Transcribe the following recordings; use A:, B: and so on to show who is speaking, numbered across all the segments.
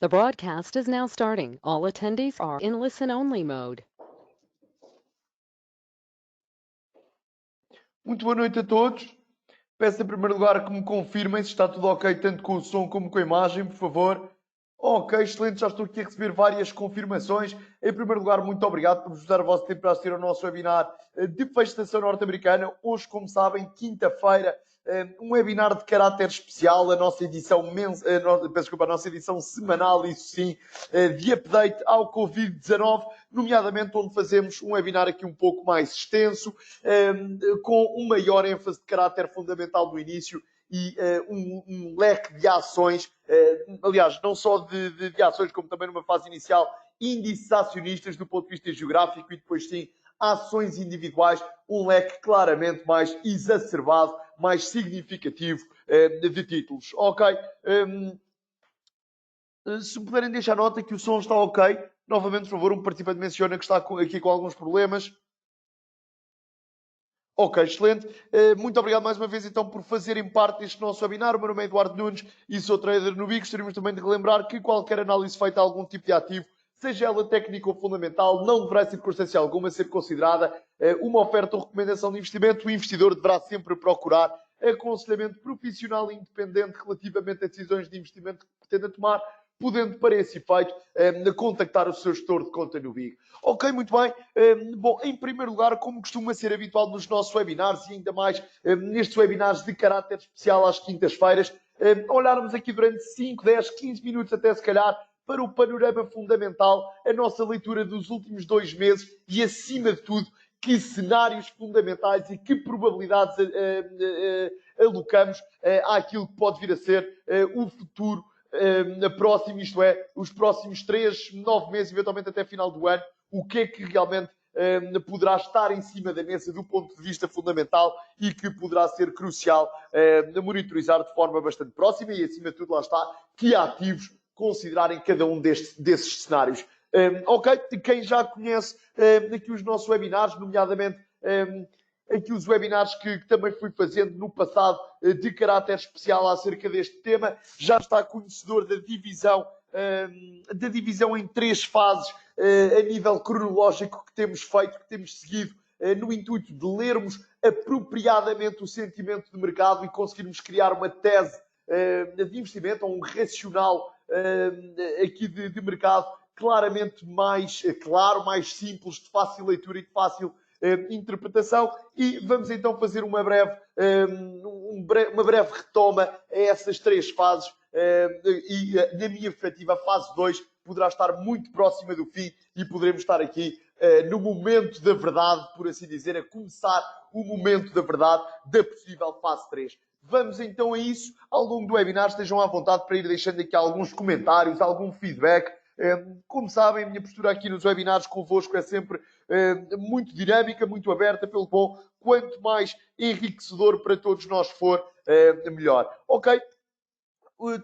A: The broadcast is now starting. All attendees are in listen-only mode.
B: Muito boa noite a todos. Peço em primeiro lugar que me confirmem se está tudo ok, tanto com o som como com a imagem, por favor. Ok, excelente, já estou aqui a receber várias confirmações. Em primeiro lugar, muito obrigado por nos dar o vosso tempo para assistir ao nosso webinar de fecho norte-americana. Hoje, como sabem, quinta-feira, um webinar de caráter especial, a nossa edição, a nossa edição semanal, isso sim, de update ao Covid-19, nomeadamente onde fazemos um webinar aqui um pouco mais extenso, com um maior ênfase de caráter fundamental no início e um leque de ações, aliás, não só de ações, como também numa fase inicial, índices acionistas do ponto de vista geográfico e depois sim ações individuais, um leque claramente mais exacerbado, mais significativo de títulos. Ok? Se me puderem deixar nota que o som está ok, novamente, por favor, um participante menciona que está aqui com alguns problemas. Ok, excelente. Muito obrigado mais uma vez então por fazerem parte deste nosso webinar. O meu nome é Eduardo Nunes e sou trader no BIC. Gostaríamos também de relembrar que qualquer análise feita a algum tipo de ativo, seja ela técnica ou fundamental, não deverá em circunstância alguma ser considerada uma oferta ou recomendação de investimento. O investidor deverá sempre procurar aconselhamento profissional e independente relativamente a decisões de investimento que pretenda tomar, podendo para esse efeito contactar o seu gestor de conta no BIG. Ok, muito bem. Bom, em primeiro lugar, como costuma ser habitual nos nossos webinars e ainda mais nestes webinars de caráter especial às quintas-feiras, olharmos aqui durante 5, 10, 15 minutos até se calhar para o panorama fundamental, a nossa leitura dos últimos 2 meses e, acima de tudo, que cenários fundamentais e que probabilidades alocamos àquilo que pode vir a ser o futuro próximo, isto é, os próximos 3, 9 meses, eventualmente até final do ano, o que é que realmente poderá estar em cima da mesa do ponto de vista fundamental e que poderá ser crucial monitorizar de forma bastante próxima e, acima de tudo, lá está, que ativos considerarem cada um desses cenários. Ok, quem já conhece aqui os nossos webinars, nomeadamente aqui os webinars que também fui fazendo no passado de caráter especial acerca deste tema, já está conhecedor da divisão em 3 fases a nível cronológico que temos feito, que temos seguido, no intuito de lermos apropriadamente o sentimento de mercado e conseguirmos criar uma tese de investimento, ou um racional aqui de mercado claramente mais claro, mais simples, de fácil leitura e de fácil interpretação. E vamos então fazer uma breve retoma a essas 3 fases e, na minha perspectiva, a fase 2 poderá estar muito próxima do fim e poderemos estar aqui no momento da verdade, por assim dizer, a começar o momento da verdade da possível fase 3. Vamos então a isso. Ao longo do webinar estejam à vontade para ir deixando aqui alguns comentários, algum feedback. Como sabem, a minha postura aqui nos webinars convosco é sempre muito dinâmica, muito aberta, pelo bom. Quanto mais enriquecedor para todos nós for, melhor. Ok?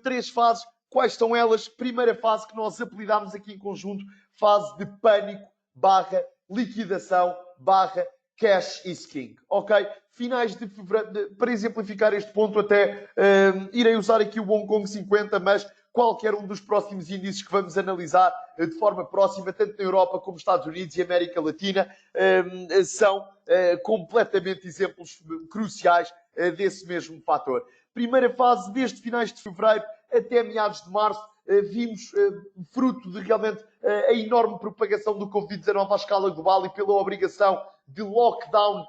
B: 3 fases. Quais são elas? Primeira fase que nós apelidámos aqui em conjunto, fase de pânico / liquidação / cash is king. Ok? Finais de fevereiro, para exemplificar este ponto, até irei usar aqui o Hong Kong 50, mas qualquer um dos próximos índices que vamos analisar de forma próxima, tanto na Europa como nos Estados Unidos e América Latina, são completamente exemplos cruciais desse mesmo fator. Primeira fase, desde finais de fevereiro até meados de março, vimos, fruto de realmente a enorme propagação do Covid-19 à escala global e pela obrigação de lockdown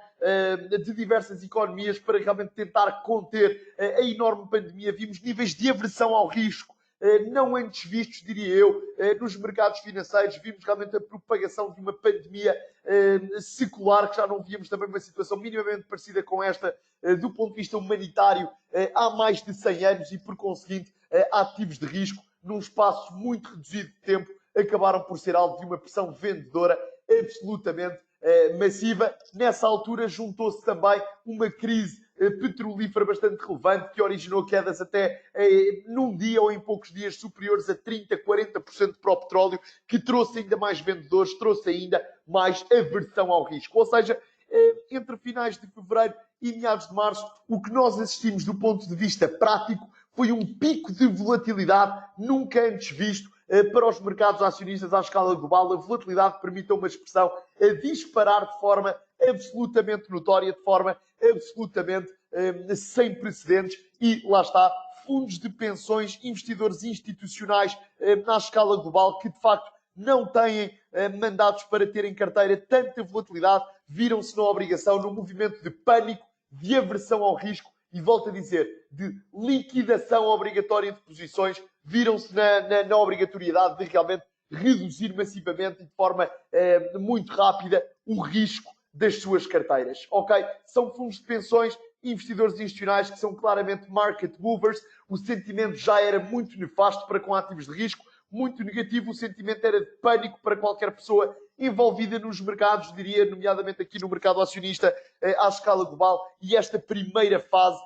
B: de diversas economias para realmente tentar conter a enorme pandemia, vimos níveis de aversão ao risco não antes vistos, diria eu, nos mercados financeiros. Vimos realmente a propagação de uma pandemia secular, que já não víamos também uma situação minimamente parecida com esta do ponto de vista humanitário há mais de 100 anos e, por conseguinte, ativos de risco, num espaço muito reduzido de tempo, acabaram por ser alvo de uma pressão vendedora absolutamente massiva. Nessa altura juntou-se também uma crise petrolífera bastante relevante, que originou quedas até num dia ou em poucos dias superiores a 30%, 40% para o petróleo, que trouxe ainda mais vendedores, trouxe ainda mais aversão ao risco. Ou seja, entre finais de fevereiro e meados de março, o que nós assistimos do ponto de vista prático foi um pico de volatilidade nunca antes visto para os mercados acionistas à escala global, a volatilidade permite uma expressão a disparar de forma absolutamente notória, de forma absolutamente sem precedentes, e lá está, fundos de pensões, investidores institucionais na escala global que de facto não têm mandatos para ter em carteira tanta volatilidade, viram-se na obrigação, num movimento de pânico, de aversão ao risco e, volto a dizer, de liquidação obrigatória de posições, viram-se na obrigatoriedade de realmente reduzir massivamente e de forma muito rápida o risco das suas carteiras. Ok? São fundos de pensões, investidores institucionais que são claramente market movers. O sentimento já era muito nefasto para com ativos de risco, muito negativo. O sentimento era de pânico para qualquer pessoa envolvida nos mercados, diria, nomeadamente aqui no mercado acionista à escala global. E esta primeira fase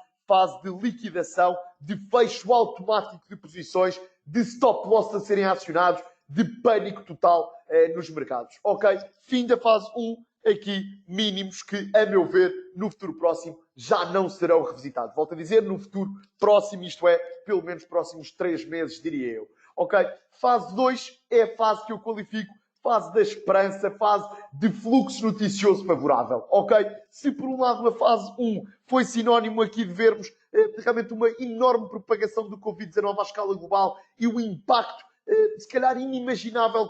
B: de liquidação, de fecho automático de posições, de stop loss a serem acionados, de pânico total nos mercados. Ok? Fim da fase 1. Aqui mínimos que, a meu ver, no futuro próximo já não serão revisitados. Volto a dizer, no futuro próximo, isto é, pelo menos próximos 3 meses, diria eu. Ok? Fase 2 é a fase que eu qualifico fase da esperança, fase de fluxo noticioso favorável. Ok? Se por um lado a fase 1 foi sinónimo aqui de vermos realmente uma enorme propagação do Covid-19 à escala global e o impacto se calhar inimaginável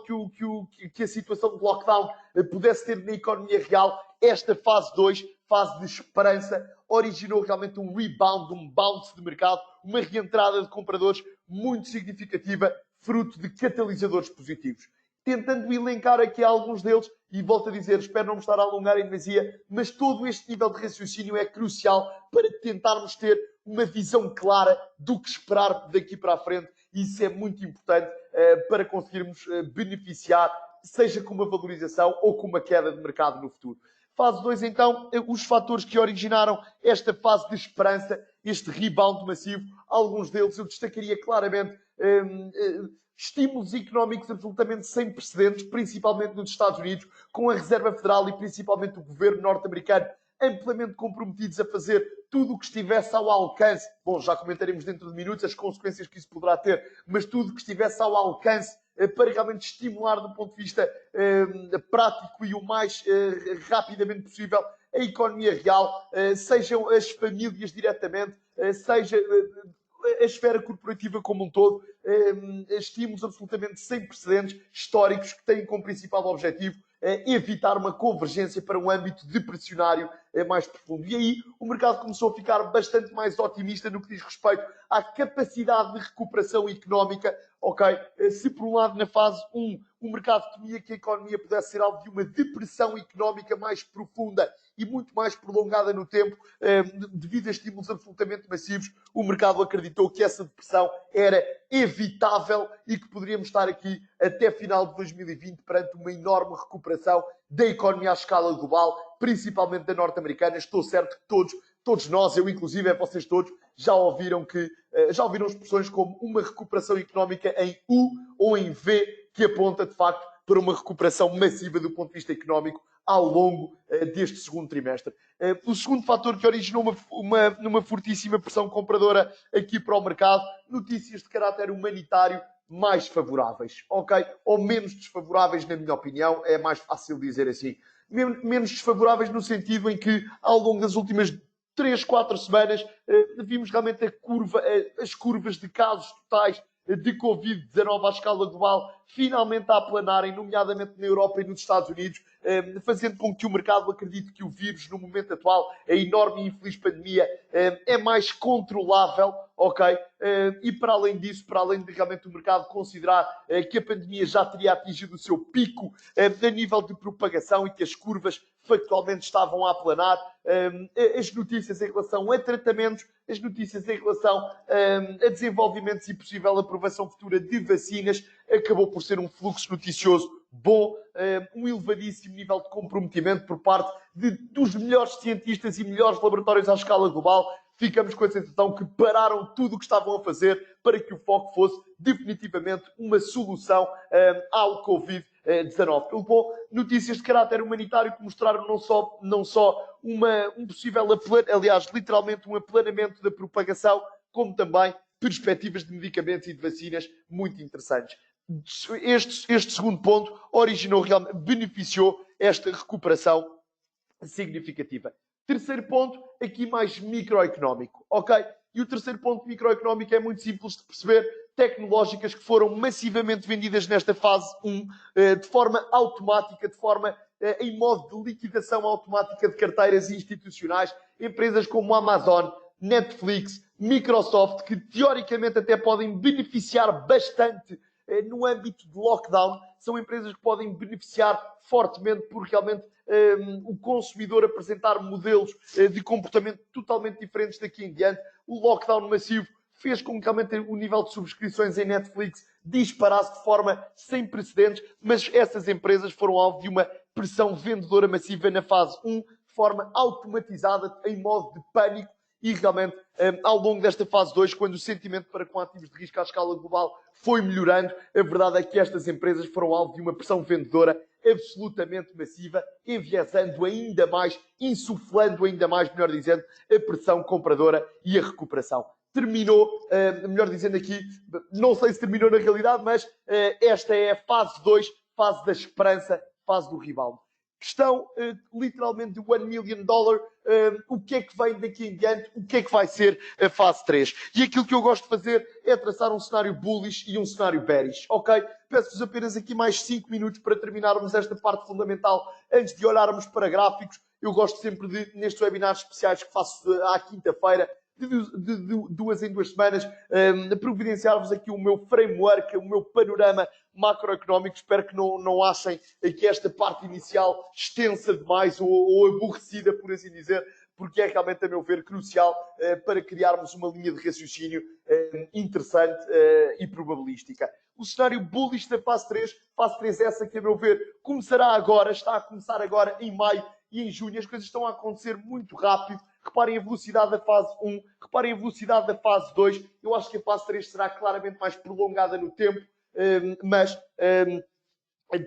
B: que a situação de lockdown pudesse ter na economia real, esta fase 2, fase de esperança, originou realmente um rebound, um bounce de mercado, uma reentrada de compradores muito significativa, fruto de catalisadores positivos. Tentando elencar aqui alguns deles, e volto a dizer, espero não me estar a alongar em demasia, mas todo este nível de raciocínio é crucial para tentarmos ter uma visão clara do que esperar daqui para a frente. Isso é muito importante para conseguirmos beneficiar, seja com uma valorização ou com uma queda de mercado no futuro. Fase 2, então, os fatores que originaram esta fase de esperança, este rebound massivo, alguns deles eu destacaria claramente estímulos económicos absolutamente sem precedentes, principalmente nos Estados Unidos, com a Reserva Federal e principalmente o governo norte-americano amplamente comprometidos a fazer tudo o que estivesse ao alcance. Bom, já comentaremos dentro de minutos as consequências que isso poderá ter, mas tudo o que estivesse ao alcance para realmente estimular do ponto de vista prático e o mais rapidamente possível a economia real, sejam as famílias diretamente, seja a esfera corporativa como um todo, estímulos absolutamente sem precedentes históricos que têm como principal objetivo evitar uma convergência para um âmbito depressionário mais profundo. E aí o mercado começou a ficar bastante mais otimista no que diz respeito à capacidade de recuperação económica. Ok, se por um lado na fase 1 o mercado temia que a economia pudesse ser alvo de uma depressão económica mais profunda e muito mais prolongada no tempo, devido a estímulos absolutamente massivos, o mercado acreditou que essa depressão era evitável e que poderíamos estar aqui até final de 2020 perante uma enorme recuperação da economia à escala global, principalmente da norte-americana. Estou certo que todos nós, eu inclusive, vocês todos, já ouviram expressões como uma recuperação económica em U ou em V, que aponta, de facto, para uma recuperação massiva do ponto de vista económico ao longo deste segundo trimestre. O segundo fator que originou uma fortíssima pressão compradora aqui para o mercado, notícias de caráter humanitário mais favoráveis, ok? Ou menos desfavoráveis, na minha opinião, é mais fácil dizer assim. Menos desfavoráveis no sentido em que, ao longo das últimas 3, 4 semanas, vimos realmente as curvas de casos totais de Covid-19 à escala global finalmente a aplanarem, nomeadamente na Europa e nos Estados Unidos, fazendo com que o mercado acredite que o vírus, no momento atual, a enorme e infeliz pandemia, é mais controlável, ok? E para além disso, para além de realmente o mercado considerar que a pandemia já teria atingido o seu pico a nível de propagação e que as curvas factualmente estavam a aplanar, as notícias em relação a tratamentos, as notícias em relação a desenvolvimentos e possível aprovação futura de vacinas, acabou por ser um fluxo noticioso bom, um elevadíssimo nível de comprometimento por parte dos melhores cientistas e melhores laboratórios à escala global. Ficamos com a sensação que pararam tudo o que estavam a fazer para que o foco fosse definitivamente uma solução ao Covid-19. Levou notícias de caráter humanitário que mostraram não só um possível, aliás, literalmente um aplanamento da propagação, como também perspectivas de medicamentos e de vacinas muito interessantes. este segundo ponto realmente beneficiou esta recuperação significativa. Terceiro ponto, aqui mais microeconómico, ok? E o terceiro ponto microeconómico é muito simples de perceber, tecnológicas que foram massivamente vendidas nesta fase 1, de forma automática, em modo de liquidação automática de carteiras institucionais, empresas como Amazon, Netflix, Microsoft, que teoricamente até podem beneficiar bastante no âmbito de lockdown, são empresas que podem beneficiar fortemente por realmente o consumidor apresentar modelos de comportamento totalmente diferentes daqui em diante. O lockdown massivo fez com que realmente o nível de subscrições em Netflix disparasse de forma sem precedentes, mas essas empresas foram alvo de uma pressão vendedora massiva na fase 1, de forma automatizada, em modo de pânico, e realmente, ao longo desta fase 2, quando o sentimento para com ativos de risco à escala global foi melhorando, a verdade é que estas empresas foram alvo de uma pressão vendedora absolutamente massiva, enviesando ainda mais, insuflando ainda mais, melhor dizendo, a pressão compradora e a recuperação. Terminou, melhor dizendo aqui, não sei se terminou na realidade, mas esta é a fase 2, fase da esperança, fase do rebound. Questão, literalmente, do $1 million, o que é que vem daqui em diante, o que é que vai ser a fase 3. E aquilo que eu gosto de fazer é traçar um cenário bullish e um cenário bearish, ok? Peço-vos apenas aqui mais 5 minutos para terminarmos esta parte fundamental, antes de olharmos para gráficos. Eu gosto sempre de, nestes webinars especiais que faço à quinta-feira, de 2 em 2 semanas, providenciar-vos aqui o meu framework, o meu panorama macroeconómico. Espero que não achem aqui esta parte inicial extensa demais ou aborrecida, por assim dizer, porque é realmente, a meu ver, crucial para criarmos uma linha de raciocínio interessante e probabilística. O cenário bullish da fase 3 é essa que, a meu ver, está a começar agora em maio e em junho. As coisas estão a acontecer muito rápido. Reparem a velocidade da fase 1, reparem a velocidade da fase 2. Eu acho que a fase 3 será claramente mais prolongada no tempo, mas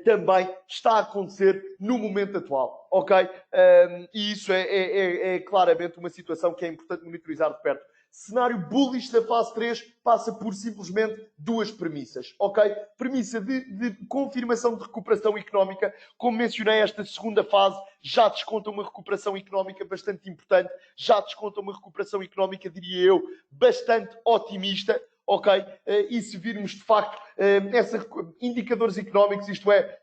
B: também está a acontecer no momento atual, ok? E isso é claramente uma situação que é importante monitorizar de perto. Cenário bullish da fase 3 passa por simplesmente 2 premissas, ok? Premissa de confirmação de recuperação económica. Como mencionei, esta segunda fase já desconta uma recuperação económica bastante importante, já desconta uma recuperação económica, diria eu, bastante otimista, ok? E se virmos, de facto, indicadores económicos, isto é,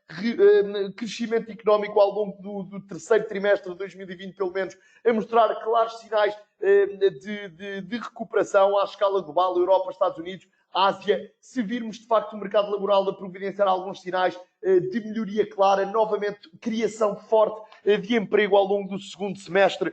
B: crescimento económico ao longo do terceiro trimestre de 2020, pelo menos, a mostrar claros sinais de recuperação à escala global, Europa, Estados Unidos, Ásia. Se virmos, de facto, o mercado laboral a providenciar alguns sinais de melhoria clara, novamente, criação forte de emprego ao longo do segundo semestre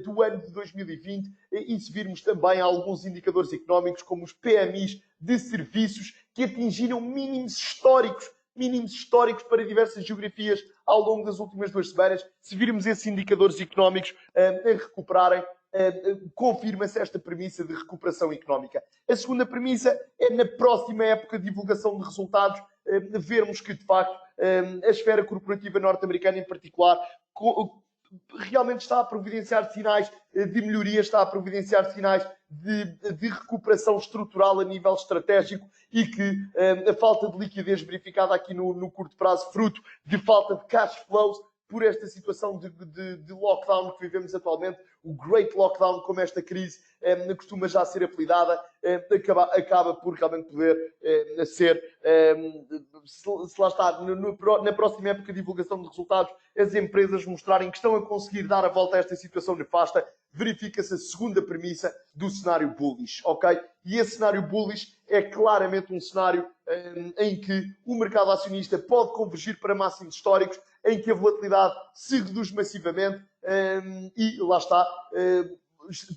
B: do ano de 2020, e se virmos também alguns indicadores económicos, como os PMIs de serviços, que atingiram mínimos históricos para diversas geografias ao longo das últimas 2 semanas. Se virmos esses indicadores económicos a recuperarem, confirma-se esta premissa de recuperação económica. A segunda premissa é, na próxima época de divulgação de resultados, vermos que, de facto, a esfera corporativa norte-americana em particular realmente está a providenciar sinais de melhoria, está a providenciar sinais de recuperação estrutural a nível estratégico, e que a falta de liquidez verificada aqui no curto prazo, fruto de falta de cash flows, por esta situação de lockdown que vivemos atualmente, o Great Lockdown, como esta crise costuma já ser apelidada, acaba por realmente poder ser, se lá está, na próxima época de divulgação de resultados, as empresas mostrarem que estão a conseguir dar a volta a esta situação nefasta, verifica-se a segunda premissa do cenário bullish, ok? E esse cenário bullish é claramente um cenário em que o mercado acionista pode convergir para máximos históricos, em que a volatilidade se reduz massivamente e, lá está,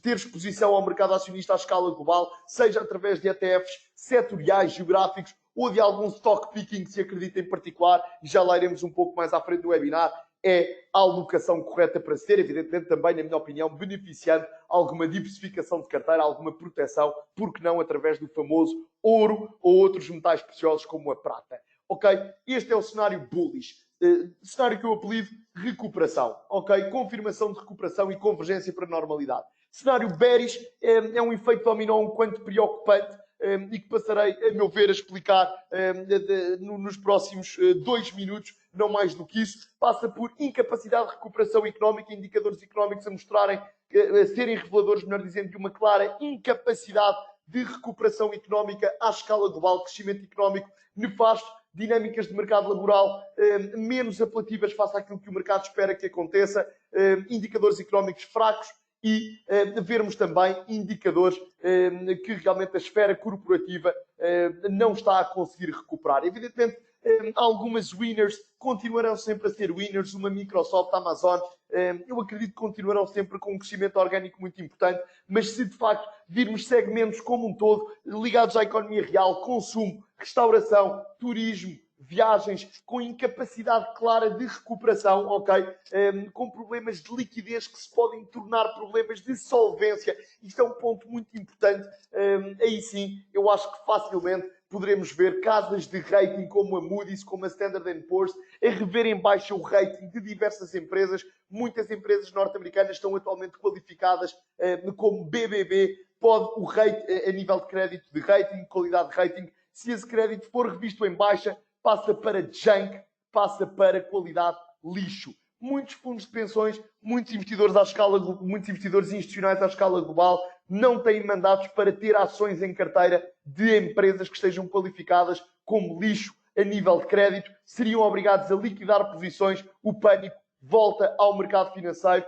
B: ter exposição ao mercado acionista à escala global, seja através de ETFs setoriais, geográficos, ou de algum stock picking que se acredita em particular, e já lá iremos um pouco mais à frente do webinar, é a alocação correta para ser, evidentemente também, na minha opinião, beneficiando alguma diversificação de carteira, alguma proteção, porque não através do famoso ouro ou outros metais preciosos como a prata. Ok? Este é o cenário bullish. Cenário que eu apelido recuperação. Ok? Confirmação de recuperação e convergência para a normalidade. Cenário bearish é um efeito dominó um quanto preocupante, e que passarei, a meu ver, a explicar nos próximos 2 minutos, não mais do que isso, passa por incapacidade de recuperação económica, indicadores económicos a mostrarem, a serem reveladores, melhor dizendo, de uma clara incapacidade de recuperação económica à escala global, crescimento económico nefasto, dinâmicas de mercado laboral menos apelativas face àquilo que o mercado espera que aconteça, indicadores económicos fracos e vermos também indicadores que realmente a esfera corporativa não está a conseguir recuperar. Evidentemente, algumas winners continuarão sempre a ser winners, uma Microsoft, a Amazon, eu acredito que continuarão sempre com um crescimento orgânico muito importante, mas se de facto virmos segmentos como um todo, ligados à economia real, consumo, restauração, turismo, viagens, com incapacidade clara de recuperação, ok? Com problemas de liquidez que se podem tornar problemas de solvência. Isto é um ponto muito importante. Aí sim, eu acho que facilmente poderemos ver casas de rating como a Moody's, como a Standard & Poor's, a rever em baixa o rating de diversas empresas. Muitas empresas norte-americanas estão atualmente qualificadas como BBB. Pode o rating, a nível de crédito de rating, qualidade de rating, se esse crédito for revisto em baixa, passa para junk, passa para qualidade lixo. Muitos fundos de pensões, muitos investidores institucionais à escala global não têm mandatos para ter ações em carteira de empresas que estejam qualificadas como lixo a nível de crédito. Seriam obrigados a liquidar posições. O pânico volta ao mercado financeiro,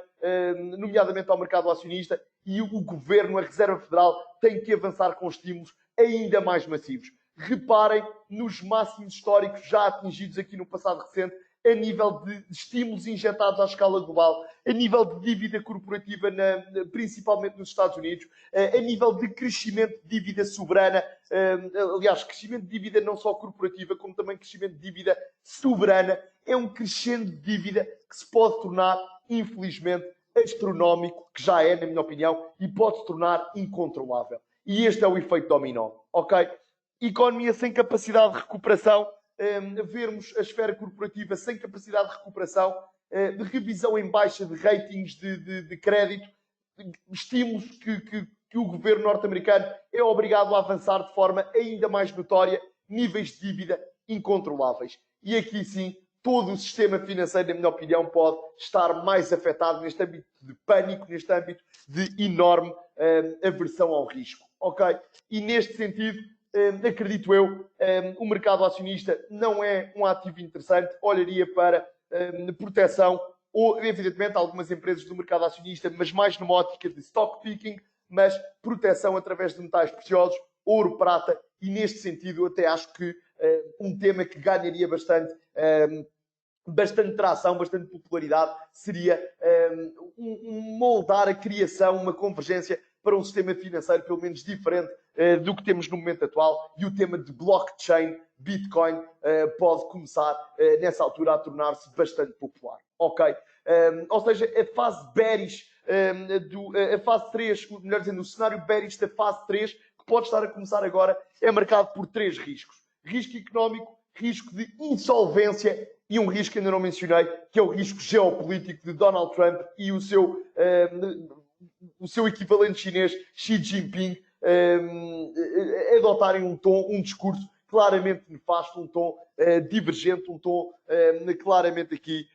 B: nomeadamente ao mercado acionista, e o governo, a Reserva Federal, tem que avançar com estímulos ainda mais massivos. Reparem nos máximos históricos já atingidos aqui no passado recente, a nível de estímulos injetados à escala global, a nível de dívida corporativa, principalmente nos Estados Unidos, a nível de crescimento de dívida soberana, aliás, crescimento de dívida não só corporativa, como também crescimento de dívida soberana. É um crescendo de dívida que se pode tornar, infelizmente, astronómico, que já é, na minha opinião, e pode se tornar incontrolável. E este é o efeito dominó, ok? Economia sem capacidade de recuperação, vermos a esfera corporativa sem capacidade de recuperação, de revisão em baixa de ratings de crédito, estímulos que o governo norte-americano é obrigado a avançar de forma ainda mais notória, níveis de dívida incontroláveis. E aqui sim, todo o sistema financeiro, na minha opinião, pode estar mais afetado neste âmbito de pânico, neste âmbito de enorme aversão ao risco. Ok? E neste sentido, acredito eu, o mercado acionista não é um ativo interessante, olharia para proteção, ou evidentemente algumas empresas do mercado acionista, mas mais numa ótica de stock picking, mas proteção através de metais preciosos, ouro, prata, e neste sentido eu até acho que um tema que ganharia bastante tração, bastante popularidade, seria moldar a criação, uma convergência para um sistema financeiro pelo menos diferente do que temos no momento atual, e o tema de blockchain, Bitcoin, pode começar nessa altura a tornar-se bastante popular. Ok? Ou seja, a fase bearish, a fase 3, melhor dizendo, o cenário bearish da fase 3, que pode estar a começar agora, é marcado por 3 riscos. Risco económico, risco de insolvência e um risco que ainda não mencionei, que é o risco geopolítico de Donald Trump e o seu equivalente chinês, Xi Jinping, adotarem um discurso claramente nefasto, um tom divergente, um tom claramente aqui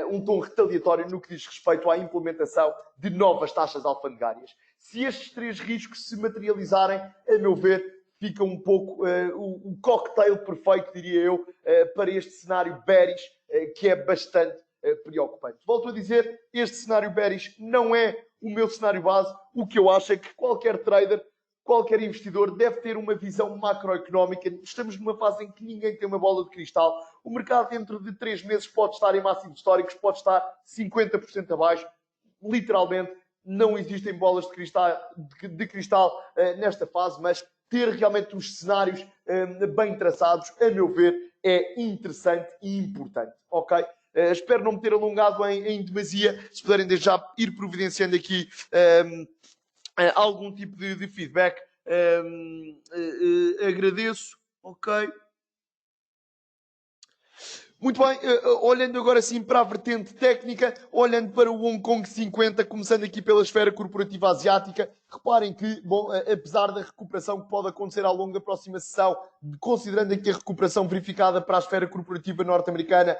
B: um tom retaliatório no que diz respeito à implementação de novas taxas alfandegárias. Se estes 3 riscos se materializarem, a meu ver, fica um pouco o cocktail perfeito, diria eu, para este cenário bearish, que é bastante preocupante. Volto a dizer, este cenário bearish não é o meu cenário base. O que eu acho é que qualquer trader, qualquer investidor deve ter uma visão macroeconómica. Estamos numa fase em que ninguém tem uma bola de cristal. O mercado dentro de 3 meses pode estar em máximos históricos, pode estar 50% abaixo. Literalmente, não existem bolas de cristal nesta fase, mas ter realmente os cenários bem traçados, a meu ver, é interessante e importante. Ok? Espero não me ter alongado em demasia. Se puderem desde já ir providenciando aqui algum tipo de feedback, agradeço. Ok? Muito bem, olhando agora sim para a vertente técnica, olhando para o Hong Kong 50, começando aqui pela esfera corporativa asiática, Reparem que, bom, apesar da recuperação que pode acontecer ao longo da próxima sessão, considerando aqui a recuperação verificada para a esfera corporativa norte-americana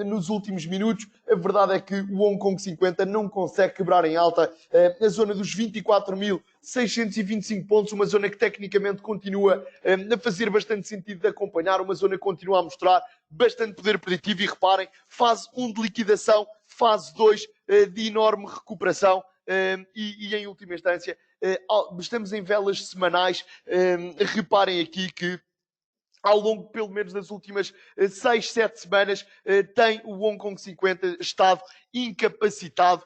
B: nos últimos minutos, a verdade é que o Hong Kong 50 não consegue quebrar em alta a zona dos 24.625 pontos, uma zona que tecnicamente continua a fazer bastante sentido de acompanhar, uma zona que continua a mostrar bastante poder preditivo e reparem, fase 1 de liquidação, fase 2 de enorme recuperação. E em última instância, estamos em velas semanais. Reparem aqui que ao longo, pelo menos, das últimas 6, 7 semanas, tem o Hong Kong 50 estado incapacitado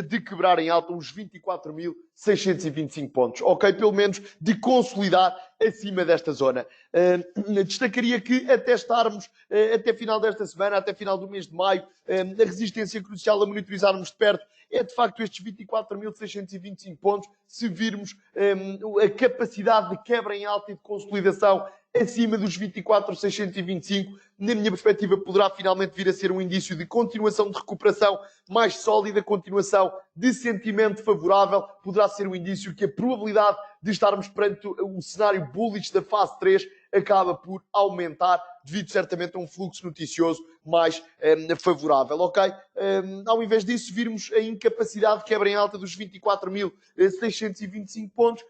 B: de quebrar em alta os 24.625 pontos. Ok? Pelo menos de consolidar acima desta zona. Destacaria que até estarmos, até final desta semana, até final do mês de maio, a resistência crucial a monitorizarmos de perto é de facto estes 24.625 pontos, se virmos a capacidade de quebra em alta e de consolidação acima dos 24.625, na minha perspectiva, poderá finalmente vir a ser um indício de continuação de recuperação mais sólida, continuação de sentimento favorável, poderá ser um indício que a probabilidade de estarmos perante o cenário bullish da fase 3 acaba por aumentar, devido certamente a um fluxo noticioso mais favorável, ok? Ao invés disso, virmos a incapacidade de quebra em alta dos 24.625 pontos,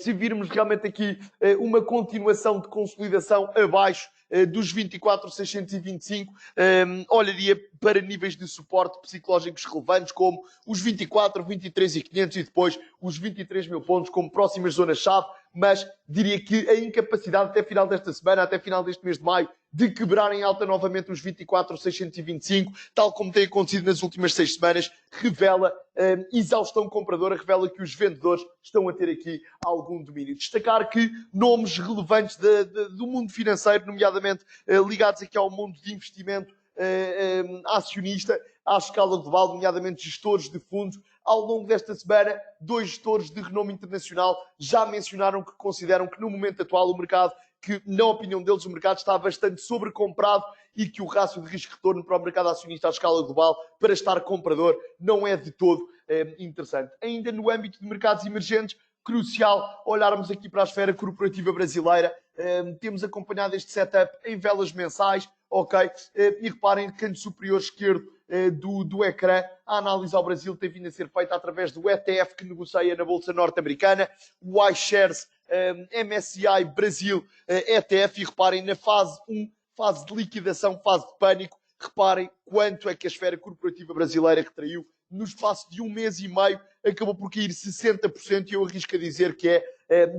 B: se virmos realmente aqui uma continuação de consolidação abaixo dos 24.625, olharia para níveis de suporte psicológicos relevantes como os 24, 23.500 e depois os 23.000 pontos como próximas zonas-chave, mas diria que a incapacidade até final desta semana, até final deste mês de maio, de quebrar em alta novamente os 24.625, tal como tem acontecido nas últimas 6 semanas, revela exaustão compradora, revela que os vendedores estão a ter aqui algum domínio. Destacar que nomes relevantes do mundo financeiro, nomeadamente ligados aqui ao mundo de investimento acionista, à escala global, nomeadamente gestores de fundos, ao longo desta semana, 2 gestores de renome internacional já mencionaram que consideram que no momento atual o mercado, que na opinião deles o mercado está bastante sobrecomprado e que o rácio de risco-retorno para o mercado acionista à escala global para estar comprador não é de todo interessante. Ainda no âmbito de mercados emergentes, crucial olharmos aqui para a esfera corporativa brasileira. Temos acompanhado este setup em velas mensais, ok? E reparem, canto superior esquerdo do ecrã, a análise ao Brasil tem vindo a ser feita através do ETF que negocia na Bolsa Norte-Americana, o iShares MSCI Brasil ETF, e reparem na fase 1, fase de liquidação, fase de pânico, reparem quanto é que a esfera corporativa brasileira retraiu no espaço de um mês e meio, acabou por cair 60%, e eu arrisco a dizer que é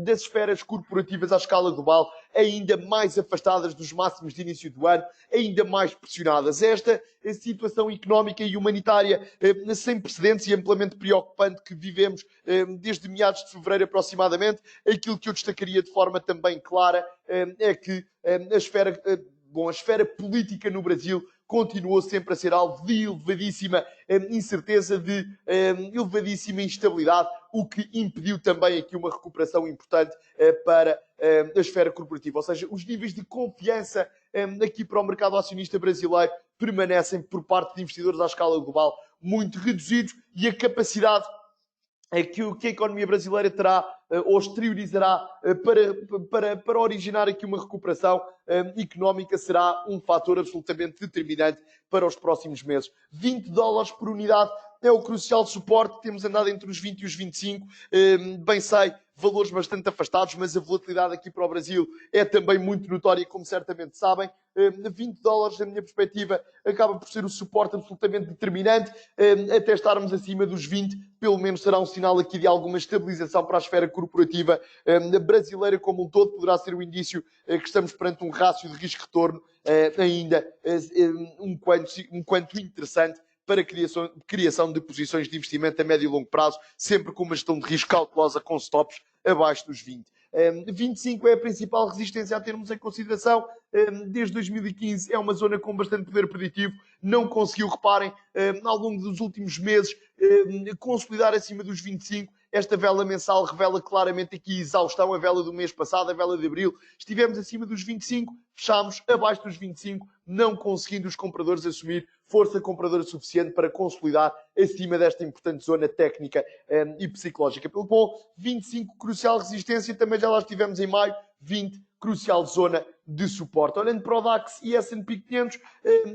B: das esferas corporativas à escala global ainda mais afastadas dos máximos de início do ano, ainda mais pressionadas. Esta situação económica e humanitária sem precedentes e amplamente preocupante que vivemos desde meados de fevereiro aproximadamente, aquilo que eu destacaria de forma também clara é que a esfera política no Brasil continuou sempre a ser alvo de elevadíssima incerteza, de elevadíssima instabilidade, o que impediu também aqui uma recuperação importante para a esfera corporativa. Ou seja, os níveis de confiança aqui para o mercado acionista brasileiro permanecem, por parte de investidores à escala global, muito reduzidos, e a capacidade que a economia brasileira terá ou exteriorizará para originar aqui uma recuperação económica será um fator absolutamente determinante para os próximos meses. $20 por unidade é o crucial suporte, temos andado entre os 20 e os 25, bem sei, valores bastante afastados, mas a volatilidade aqui para o Brasil é também muito notória, como certamente sabem. $20, na minha perspectiva, acaba por ser o suporte absolutamente determinante, até estarmos acima dos 20, pelo menos será um sinal aqui de alguma estabilização para a esfera corporativa brasileira como um todo, poderá ser o indício que estamos perante um rácio de risco-retorno ainda um quanto interessante para a criação de posições de investimento a médio e longo prazo, sempre com uma gestão de risco cautelosa com stops abaixo dos 20. 25 é a principal resistência a termos em consideração. Desde 2015 é uma zona com bastante poder preditivo. Não conseguiu, reparem, ao longo dos últimos meses, consolidar acima dos 25. esta vela mensal revela claramente aqui exaustão, a vela do mês passado, a vela de abril. Estivemos acima dos 25, fechámos abaixo dos 25, não conseguindo os compradores assumir força compradora suficiente para consolidar acima desta importante zona técnica e psicológica. Pelo bom, 25, crucial resistência, também já lá estivemos em maio, 20, crucial zona de suporte. Olhando para o DAX e S&P 500,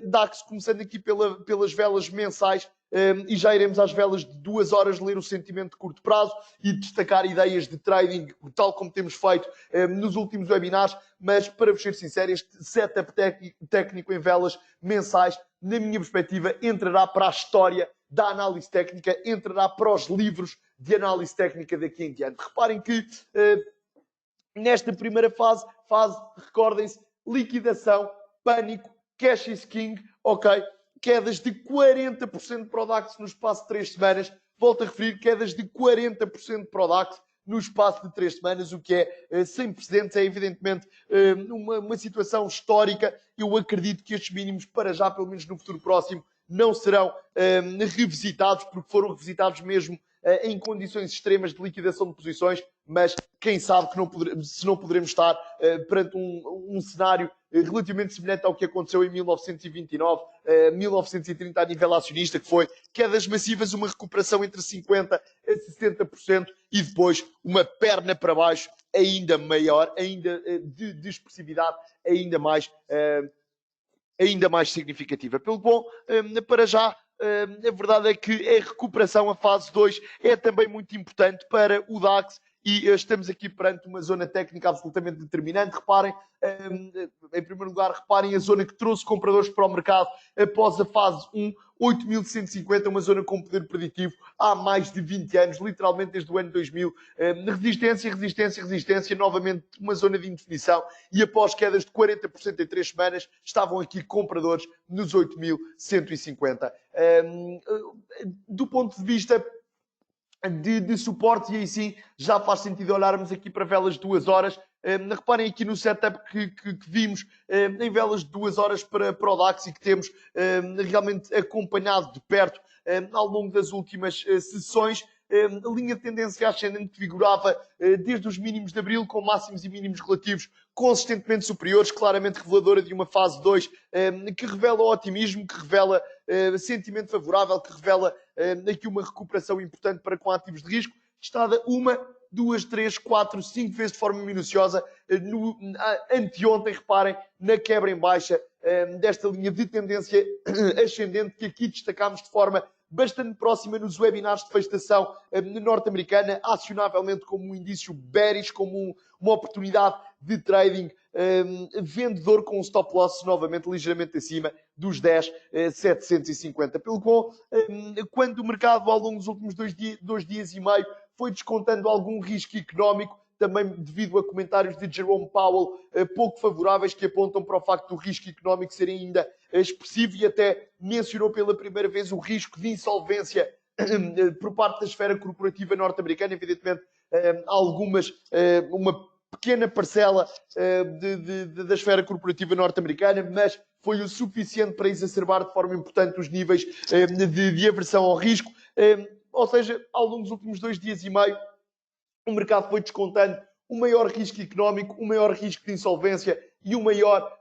B: DAX começando aqui pelas velas mensais, e já iremos às velas de 2 horas ler o sentimento de curto prazo e destacar ideias de trading, tal como temos feito nos últimos webinars, mas para vos ser sincero, este setup técnico em velas mensais, na minha perspectiva, entrará para a história da análise técnica, entrará para os livros de análise técnica daqui em diante. Reparem que nesta primeira fase, recordem-se, liquidação, pânico, cash is king, ok? Quedas de 40% para o DAX no espaço de 3 semanas. Volto a referir, quedas de 40% para o DAX no espaço de 3 semanas, o que é sem precedentes, é evidentemente uma situação histórica. Eu acredito que estes mínimos, para já, pelo menos no futuro próximo, não serão revisitados, porque foram revisitados mesmo em condições extremas de liquidação de posições, mas quem sabe que se não poderemos estar perante um cenário relativamente semelhante ao que aconteceu em 1929, 1930 a nível acionista, que foi quedas massivas, uma recuperação entre 50% a 60% e depois uma perna para baixo ainda maior, ainda de expressividade ainda mais significativa. Pelo bom, para já, a verdade é que a recuperação, a fase 2, é também muito importante para o DAX e estamos aqui perante uma zona técnica absolutamente determinante. Reparem, em primeiro lugar, reparem a zona que trouxe compradores para o mercado após a fase 1, 8.150, uma zona com poder preditivo há mais de 20 anos, literalmente desde o ano 2000. Resistência, novamente uma zona de indefinição e após quedas de 40% em 3 semanas, estavam aqui compradores nos 8.150. Do ponto de vista de suporte, e aí sim já faz sentido olharmos aqui para velas de 2 horas. Reparem aqui no setup que vimos em velas de 2 horas para o DAX e que temos realmente acompanhado de perto ao longo das últimas sessões. A linha de tendência ascendente que vigorava desde os mínimos de abril, com máximos e mínimos relativos consistentemente superiores, claramente reveladora de uma fase 2 que revela otimismo, que revela sentimento favorável, que revela aqui uma recuperação importante para com ativos de risco, testada 1, 2, 3, 4, 5 vezes de forma minuciosa. Anteontem, reparem, na quebra em baixa desta linha de tendência ascendente que aqui destacámos de forma bastante próxima nos webinars de fechação norte-americana, acionavelmente como um indício bearish, como uma oportunidade de trading vendedor com um stop loss novamente ligeiramente acima dos 10.750. Pelo qual, quando o mercado ao longo dos últimos 2 dias e meio foi descontando algum risco económico, também devido a comentários de Jerome Powell pouco favoráveis que apontam para o facto do risco económico ser ainda expressivo e até mencionou pela primeira vez o risco de insolvência por parte da esfera corporativa norte-americana. Evidentemente, uma pequena parcela da esfera corporativa norte-americana, mas foi o suficiente para exacerbar de forma importante os níveis de aversão ao risco. Ou seja, ao longo dos últimos 2 dias e meio, o mercado foi descontando o maior risco económico, o maior risco de insolvência e o maior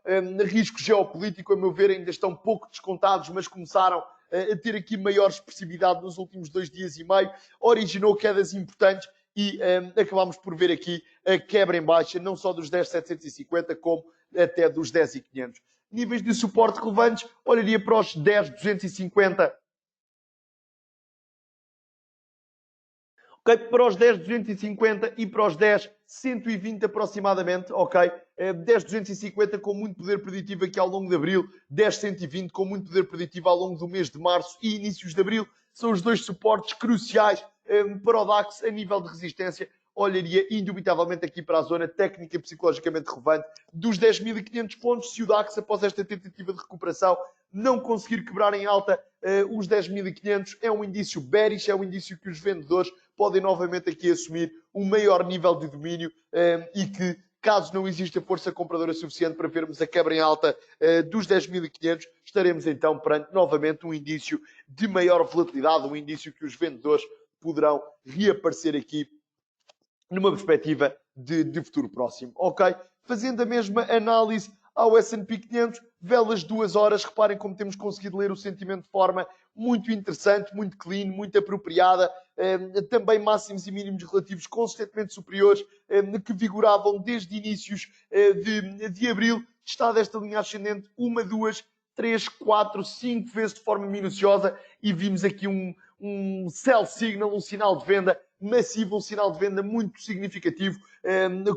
B: risco geopolítico. A meu ver, ainda estão pouco descontados, mas começaram a ter aqui maior expressividade nos últimos 2 dias e meio. Originou quedas importantes e acabámos por ver aqui a quebra em baixa, não só dos 10.750, como até dos 10.500. Níveis de suporte relevantes, olharia para os 10.250. Okay? Para os 10.250 e para os 10.120 aproximadamente, ok? 10.250 com muito poder preditivo aqui ao longo de abril, 10.120 com muito poder preditivo ao longo do mês de março e inícios de abril, são os 2 suportes cruciais para o DAX a nível de resistência. Olharia indubitavelmente aqui para a zona técnica e psicologicamente relevante dos 10.500 pontos, se o DAX, após esta tentativa de recuperação, não conseguir quebrar em alta os 10.500, é um indício bearish, é um indício que os vendedores podem novamente aqui assumir um maior nível de domínio e que, caso não exista força compradora suficiente para vermos a quebra em alta dos 10.500, estaremos então perante novamente um indício de maior volatilidade, um indício que os vendedores poderão reaparecer aqui numa perspectiva de futuro próximo, ok? Fazendo a mesma análise ao S&P 500, velas 2 horas, reparem como temos conseguido ler o sentimento de forma muito interessante, muito clean, muito apropriada, também máximos e mínimos relativos consistentemente superiores, que vigoravam desde inícios de abril, está desta linha ascendente 1, 2, 3, 4, 5 vezes de forma minuciosa e vimos aqui um sell signal, um sinal de venda massivo, um sinal de venda muito significativo,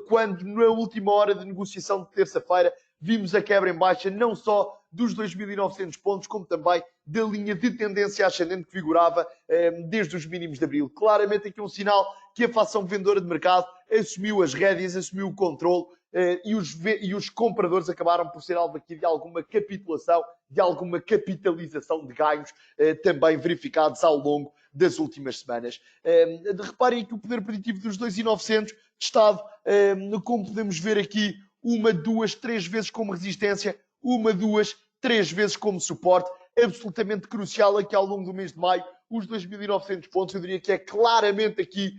B: quando na última hora de negociação de terça-feira vimos a quebra em baixa não só dos 2.900 pontos, como também da linha de tendência ascendente que vigorava desde os mínimos de abril. Claramente aqui um sinal que a fação vendedora de mercado assumiu as rédeas, assumiu o controle e os compradores acabaram por ser alvo aqui de alguma capitulação, de alguma capitalização de ganhos também verificados ao longo das últimas semanas. Reparem aqui o poder preditivo dos 2.900 testado, como podemos ver aqui, 1, 2, 3 vezes como resistência, 1, 2, 3 vezes como suporte, absolutamente crucial aqui ao longo do mês de maio, os 2.900 pontos, eu diria que é claramente aqui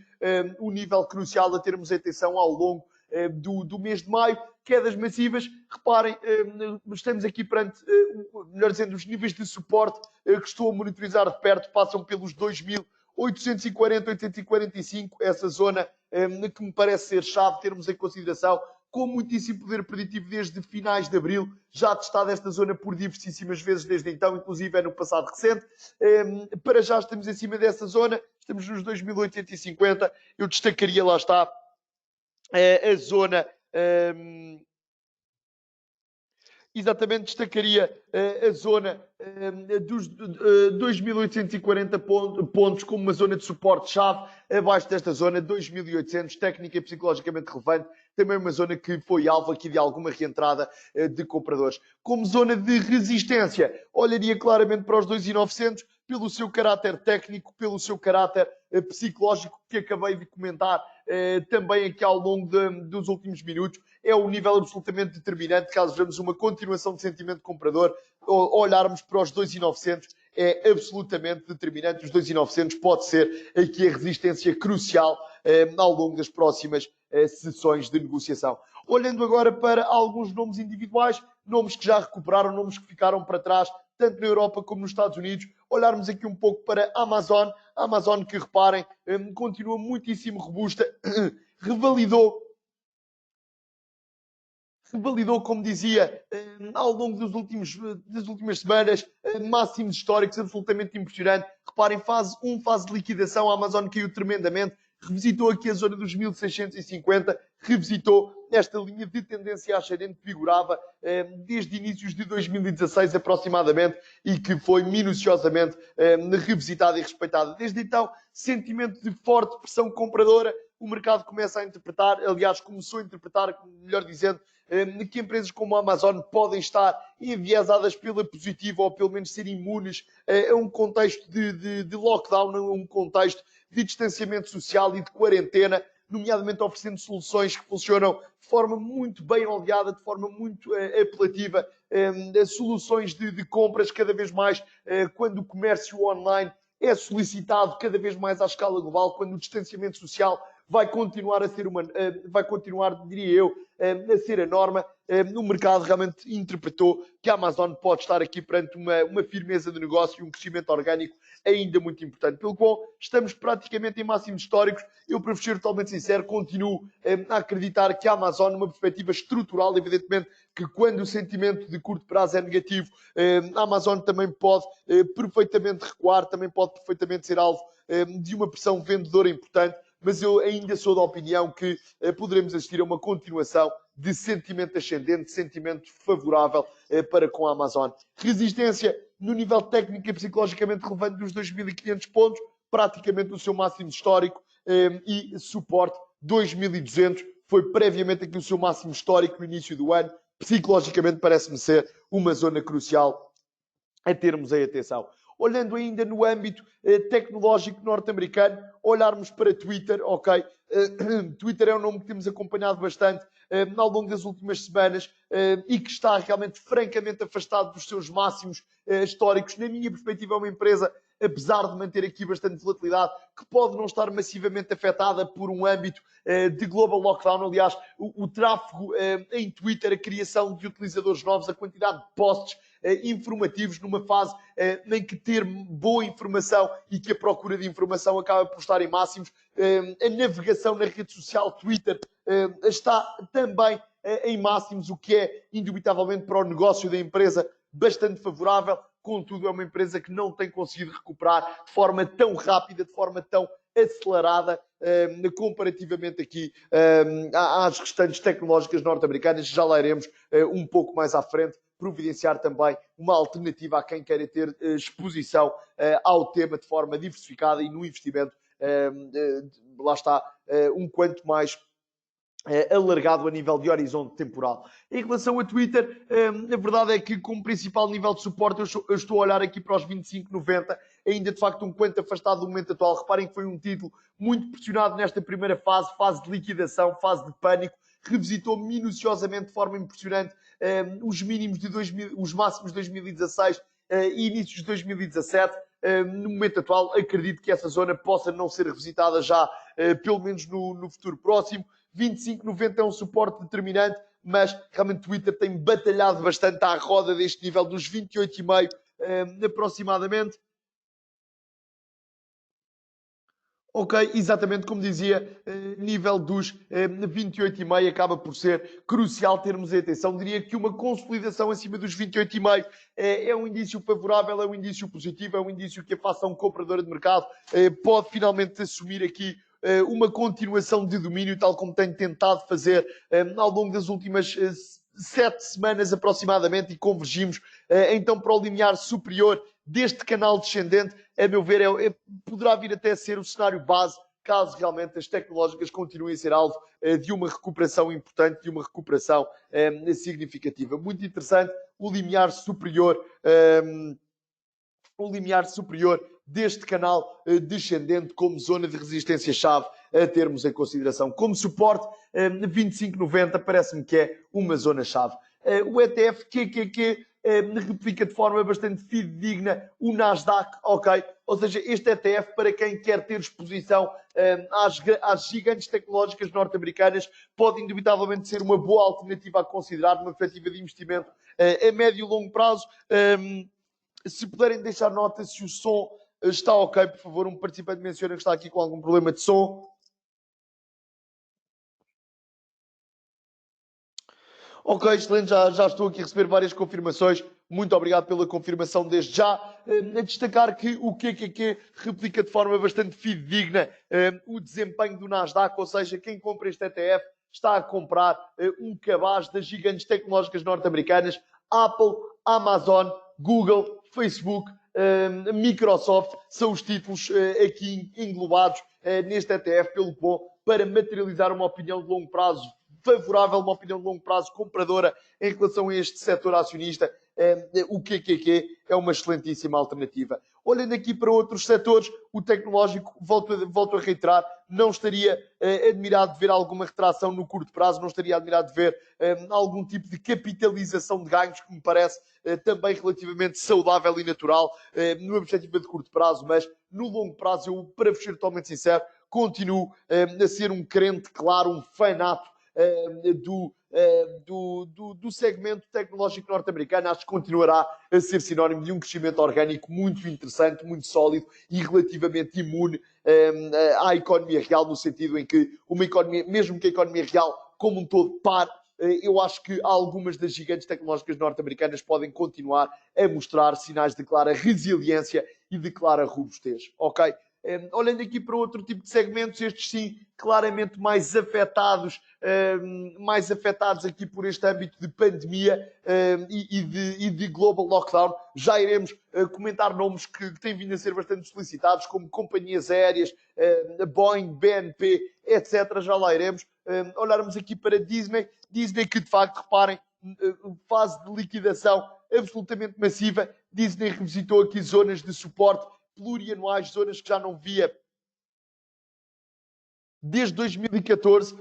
B: o nível crucial a termos atenção ao longo do mês de maio, quedas massivas, reparem, estamos aqui perante, melhor dizendo, os níveis de suporte que estou a monitorizar de perto, passam pelos 2.840, 845, essa zona que me parece ser chave, termos em consideração, com muitíssimo poder preditivo desde finais de abril, já testado esta zona por diversíssimas vezes desde então, inclusive é no passado recente. Para já estamos acima dessa zona, estamos nos 2.850, eu destacaria, lá está, a zona... exatamente, destacaria a zona dos 2.840 pontos como uma zona de suporte-chave, abaixo desta zona, 2.800, técnica e psicologicamente relevante, também uma zona que foi alvo aqui de alguma reentrada de compradores. Como zona de resistência, olharia claramente para os 2.900, pelo seu caráter técnico, pelo seu caráter psicológico, que acabei de comentar também aqui ao longo dos últimos minutos, é um nível absolutamente determinante, caso vejamos uma continuação de sentimento comprador, olharmos para os 2.900, é absolutamente determinante. Os 2.900 pode ser aqui a resistência crucial ao longo das próximas sessões de negociação. Olhando agora para alguns nomes individuais, nomes que já recuperaram, nomes que ficaram para trás, tanto na Europa como nos Estados Unidos, olharmos aqui um pouco para a Amazon que, reparem, continua muitíssimo robusta, revalidou, como dizia, ao longo das últimas semanas, máximos históricos absolutamente impressionante. Reparem, fase 1, fase de liquidação, a Amazon caiu tremendamente, revisitou aqui a zona dos 1.650, revisitou esta linha de tendência ascendente que vigorava desde inícios de 2016 aproximadamente e que foi minuciosamente revisitada e respeitada. Desde então, sentimento de forte pressão compradora, o mercado começa a interpretar, aliás, começou a interpretar, melhor dizendo, que empresas como a Amazon podem estar enviesadas pela positiva ou pelo menos ser imunes a um contexto de lockdown, a um contexto de distanciamento social e de quarentena, nomeadamente oferecendo soluções que funcionam de forma muito bem oleada, de forma muito apelativa, soluções de compras cada vez mais quando o comércio online é solicitado cada vez mais à escala global, quando o distanciamento social vai continuar a ser diria eu, a ser a norma. O mercado realmente interpretou que a Amazon pode estar aqui perante uma firmeza de negócio e um crescimento orgânico ainda muito importante. Pelo qual estamos praticamente em máximos históricos. Eu, para ser totalmente sincero, continuo a acreditar que a Amazon, numa perspectiva estrutural, evidentemente que quando o sentimento de curto prazo é negativo, a Amazon também pode perfeitamente recuar, também pode perfeitamente ser alvo de uma pressão vendedora importante, mas eu ainda sou da opinião que poderemos assistir a uma continuação de sentimento ascendente, de sentimento favorável para com a Amazon. Resistência no nível técnico e psicologicamente relevante dos 2.500 pontos, praticamente o seu máximo histórico, e suporte 2.200, foi previamente aqui o seu máximo histórico no início do ano. Psicologicamente parece-me ser uma zona crucial a termos em atenção. Olhando ainda no âmbito tecnológico norte-americano, olharmos para Twitter, ok? Twitter é um nome que temos acompanhado bastante ao longo das últimas semanas e que está realmente francamente afastado dos seus máximos históricos. Na minha perspectiva, é uma empresa apesar de manter aqui bastante volatilidade, que pode não estar massivamente afetada por um âmbito de global lockdown. Aliás, o tráfego em Twitter, a criação de utilizadores novos, a quantidade de posts informativos numa fase em que ter boa informação e que a procura de informação acaba por estar em máximos. A navegação na rede social Twitter está também em máximos, o que é indubitavelmente para o negócio da empresa bastante favorável. Contudo, é uma empresa que não tem conseguido recuperar de forma tão rápida, de forma tão acelerada, comparativamente aqui às restantes tecnológicas norte-americanas. Já lá iremos um pouco mais à frente, providenciar também uma alternativa a quem queira ter exposição ao tema de forma diversificada e no investimento, lá está, um quanto mais alargado a nível de horizonte temporal. Em relação a Twitter, a verdade é que como principal nível de suporte eu estou a olhar aqui para os 25,90, ainda de facto um quanto afastado do momento atual. Reparem que foi um título muito pressionado nesta primeira fase de liquidação, fase de pânico, revisitou minuciosamente de forma impressionante os mínimos de os máximos de 2016 e inícios de 2017. No momento atual, acredito que essa zona possa não ser revisitada já, pelo menos no futuro próximo. 25,90 é um suporte determinante, mas realmente o Twitter tem batalhado bastante à roda deste nível dos 28,5 aproximadamente. Ok, exatamente como dizia, nível dos 28,5 acaba por ser crucial termos atenção. Diria que uma consolidação acima dos 28,5 é um indício favorável, é um indício positivo, é um indício que a facção compradora de mercado pode finalmente assumir aqui uma continuação de domínio, tal como tem tentado fazer ao longo das últimas 7 semanas aproximadamente, e convergimos então para o limiar superior deste canal descendente. A meu ver, poderá vir até a ser o cenário base, caso realmente as tecnológicas continuem a ser alvo de uma recuperação importante, de uma recuperação significativa. Muito interessante o limiar superior deste canal descendente como zona de resistência-chave a termos em consideração. Como suporte, 25,90 parece-me que é uma zona-chave. O ETF QQQ replica de forma bastante fidedigna o Nasdaq, ok? Ou seja, este ETF, para quem quer ter exposição às gigantes tecnológicas norte-americanas, pode indubitavelmente ser uma boa alternativa a considerar numa perspectiva de investimento a médio e longo prazo. Se puderem deixar nota se o som está ok, por favor, um participante menciona que está aqui com algum problema de som. Ok, excelente, já estou aqui a receber várias confirmações. Muito obrigado pela confirmação desde já. A destacar que o QQQ replica de forma bastante fidedigna o desempenho do Nasdaq, ou seja, quem compra este ETF está a comprar um cabaz das gigantes tecnológicas norte-americanas, Apple, Amazon, Google, Facebook, Microsoft, são os títulos aqui englobados neste ETF pelo bom, para materializar uma opinião de longo prazo favorável, uma opinião de longo prazo compradora em relação a este setor acionista. O QQQ é uma excelentíssima alternativa. Olhando aqui para outros setores, o tecnológico, volto a reiterar, não estaria admirado de ver alguma retração no curto prazo, não estaria admirado de ver algum tipo de capitalização de ganhos, que me parece também relativamente saudável e natural numa perspectiva de curto prazo, mas no longo prazo, eu, para vos ser totalmente sincero, continuo a ser um crente, claro, um fanato do segmento tecnológico norte-americano. Acho que continuará a ser sinónimo de um crescimento orgânico muito interessante, muito sólido e relativamente imune à economia real, no sentido em que uma economia, mesmo que a economia real como um todo pare, eu acho que algumas das gigantes tecnológicas norte-americanas podem continuar a mostrar sinais de clara resiliência e de clara robustez, ok? Olhando aqui para outro tipo de segmentos, estes sim, claramente mais afetados aqui por este âmbito de pandemia e de global lockdown. Já iremos comentar nomes que têm vindo a ser bastante solicitados, como companhias aéreas, Boeing, BNP, etc. Já lá iremos. Olharmos aqui para Disney que de facto, reparem, fase de liquidação absolutamente massiva. Disney revisitou aqui zonas de suporte plurianuais, zonas que já não via desde 2014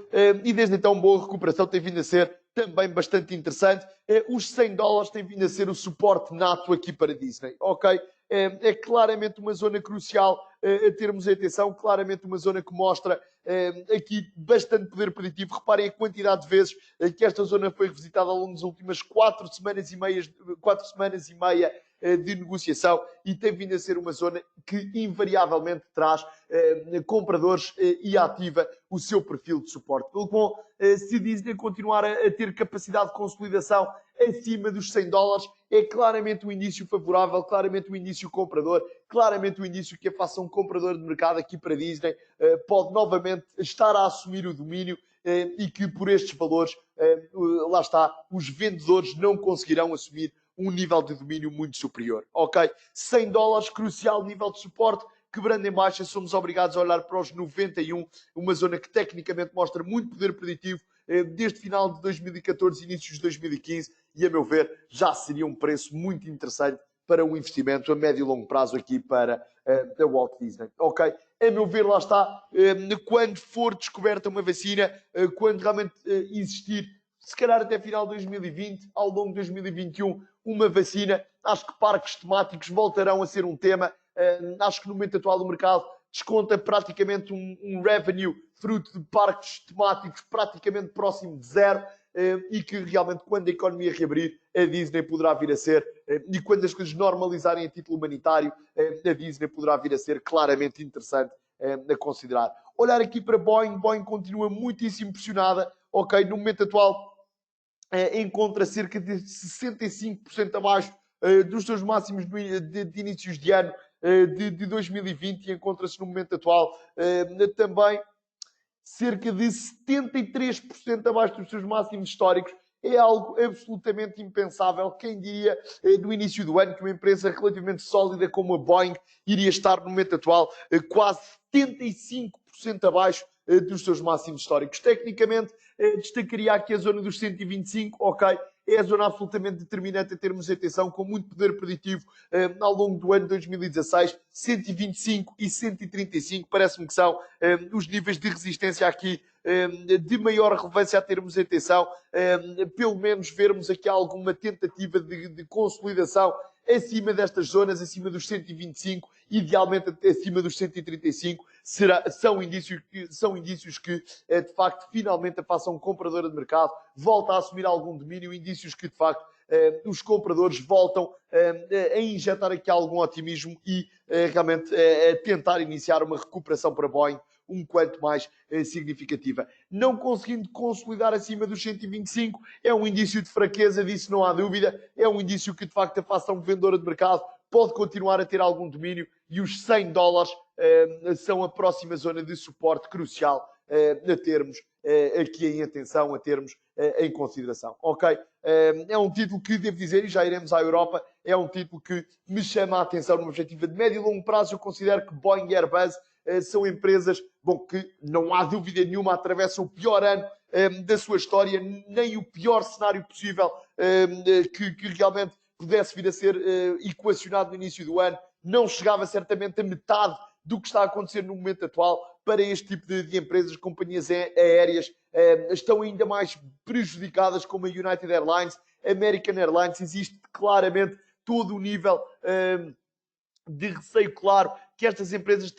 B: e desde então boa recuperação tem vindo a ser também bastante interessante. Os $100 têm vindo a ser o suporte nato aqui para Disney, ok? é claramente uma zona crucial a termos atenção, claramente uma zona que mostra aqui bastante poder preditivo. Reparem a quantidade de vezes que esta zona foi revisitada ao longo das últimas 4 semanas e meia de negociação, e tem vindo a ser uma zona que invariavelmente traz compradores e ativa o seu perfil de suporte. Pelo qual, se Disney continuar a ter capacidade de consolidação acima dos $100, é claramente um início favorável, claramente um início comprador, claramente um início que a faça um comprador de mercado aqui para Disney pode novamente estar a assumir o domínio e que por estes valores, lá está, os vendedores não conseguirão assumir um nível de domínio muito superior. Ok? $100, crucial nível de suporte. Quebrando em baixa, somos obrigados a olhar para os 91, uma zona que tecnicamente mostra muito poder preditivo desde final de 2014, inícios de 2015, e a meu ver já seria um preço muito interessante para um investimento a médio e longo prazo aqui para a Walt Disney. Ok? A meu ver, lá está, quando for descoberta uma vacina, quando realmente existir, se calhar até final de 2020, ao longo de 2021, uma vacina, acho que parques temáticos voltarão a ser um tema. Acho que no momento atual do mercado desconta praticamente um revenue fruto de parques temáticos praticamente próximo de zero e que realmente quando a economia reabrir, a Disney poderá vir a ser, e quando as coisas normalizarem a título humanitário, a Disney poderá vir a ser claramente interessante a considerar. Olhar aqui para Boeing, Boeing continua muitíssimo pressionada, ok, no momento atual encontra cerca de 65% abaixo dos seus máximos de inícios de ano de 2020 e encontra-se no momento atual também cerca de 73% abaixo dos seus máximos históricos. É algo absolutamente impensável. Quem diria no início do ano que uma empresa relativamente sólida como a Boeing iria estar no momento atual quase 75% abaixo dos seus máximos históricos. Tecnicamente, destacaria aqui a zona dos 125, ok, é a zona absolutamente determinante a termos atenção, com muito poder preditivo ao longo do ano 2016, 125 e 135, parece-me que são os níveis de resistência aqui de maior relevância a termos atenção, pelo menos vermos aqui alguma tentativa de consolidação acima destas zonas, acima dos 125, idealmente acima dos 135, são indícios que, de facto, finalmente a façam compradora de mercado, volta a assumir algum domínio, indícios que, de facto, os compradores voltam a injetar aqui algum otimismo e realmente a tentar iniciar uma recuperação para Boeing um quanto mais significativa. Não conseguindo consolidar acima dos 125 é um indício de fraqueza, disso não há dúvida. É um indício que, de facto, a fação vendedora de mercado pode continuar a ter algum domínio e os $100 são a próxima zona de suporte crucial a termos aqui em atenção, a termos em consideração. Ok? É um título que, devo dizer, e já iremos à Europa, é um título que me chama a atenção numa perspectiva de médio e longo prazo. Eu considero que Boeing e Airbus são empresas, bom, que não há dúvida nenhuma atravessam o pior ano da sua história, nem o pior cenário possível que realmente pudesse vir a ser equacionado no início do ano. Não chegava certamente a metade do que está a acontecer no momento atual para este tipo de empresas. Companhias aéreas estão ainda mais prejudicadas, como a United Airlines, American Airlines. Existe claramente todo o nível de receio, claro, que estas empresas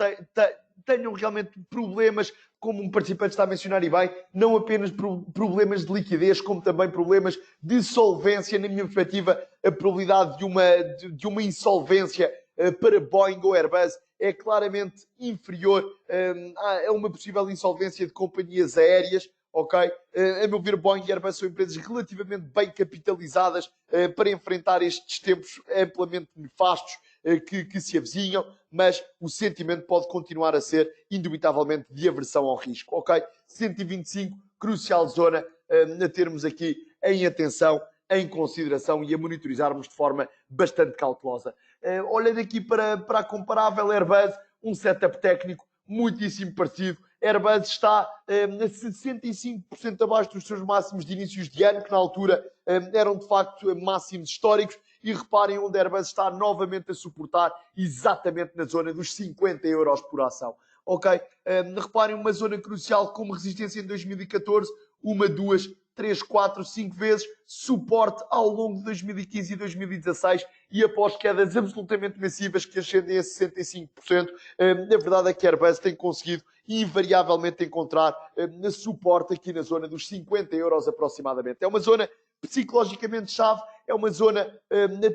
B: tenham realmente problemas, como um participante está a mencionar e bem, não apenas problemas de liquidez, como também problemas de solvência. Na minha perspectiva, a probabilidade de uma insolvência para Boeing ou Airbus é claramente inferior a uma possível insolvência de companhias aéreas. Ok? A meu ver, Boeing e Airbus são empresas relativamente bem capitalizadas para enfrentar estes tempos amplamente nefastos que se avizinham, mas o sentimento pode continuar a ser, indubitavelmente, de aversão ao risco. Ok? 125, crucial zona a termos aqui em atenção, em consideração e a monitorizarmos de forma bastante cautelosa. Olhando aqui para a comparável Airbus, um setup técnico muitíssimo parecido. Airbus está a 65% abaixo dos seus máximos de inícios de ano, que na altura eram de facto máximos históricos. E reparem onde a Airbus está novamente a suportar, exatamente na zona dos 50 euros por ação. Ok? Reparem uma zona crucial como resistência em 2014, 1, 2, 3, 4, 5 vezes, suporte ao longo de 2015 e 2016 e após quedas absolutamente massivas que ascendem a 65%, a verdade é que a Airbus tem conseguido invariavelmente encontrar suporte aqui na zona dos 50 euros aproximadamente. É uma zona psicologicamente chave, é uma zona